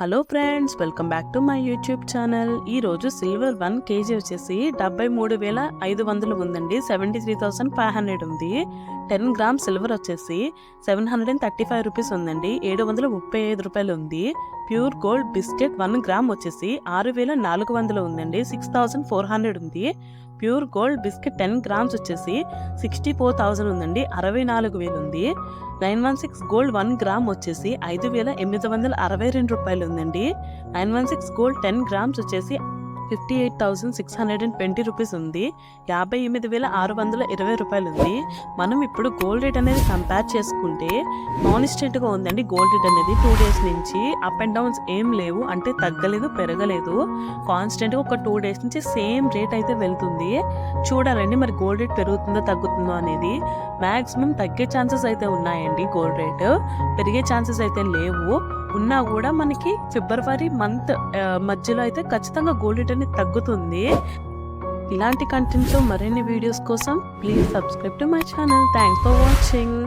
Hello friends, welcome back to my YouTube channel. ఈరోజు silver 1 kg వచ్చేసి 73,500 ఉందండి. 73,500 ఉంది. 10 గ్రామ్ సిల్వర్ వచ్చేసి 735 రూపీస్ ఉందండి. 735 రూపాయలు ఉంది. ప్యూర్ గోల్డ్ బిస్కెట్ 1 గ్రామ్ వచ్చేసి 6,400 ఉందండి. 6,400 ఉంది. ప్యూర్ గోల్డ్ బిస్కెట్ 10 గ్రామ్స్ వచ్చేసి 64,000 ఉందండి. 64,000 ఉంది. 916 గోల్డ్ 1 గ్రామ్ వచ్చేసి 5,862 రూపాయలు ఉందండి. 916 గోల్డ్ 10 గ్రామ్స్ వచ్చేసి 58,620 రూపీస్ ఉంది. 58,620 రూపాయలు ఉంది. మనం ఇప్పుడు గోల్డ్ రేట్ అనేది కంపేర్ చేసుకుంటే కాన్స్టెంట్గా ఉందండి. గోల్డ్ రేట్ అనేది 2 డేస్ నుంచి అప్ అండ్ డౌన్స్ ఏం లేవు, అంటే తగ్గలేదు పెరగలేదు. కాన్స్టెంట్గా ఒక 2 డేస్ నుంచి సేమ్ రేట్ అయితే వెళ్తుంది. చూడాలండి మరి గోల్డ్ రేట్ పెరుగుతుందో తగ్గుతుందో అనేది. మ్యాక్సిమం తగ్గే ఛాన్సెస్ అయితే ఉన్నాయండి. గోల్డ్ రేట్ పెరిగే ఛాన్సెస్ అయితే లేవు. ఉన్నా కూడా మనకి ఫిబ్రవరి మంత్ మధ్యలో అయితే ఖచ్చితంగా గోల్డ్ రేట్ అనేది తగ్గుతుంది. ఇలాంటి కంటెంట్తో మరిన్ని వీడియోస్ కోసం please subscribe to my channel. Thanks for watching.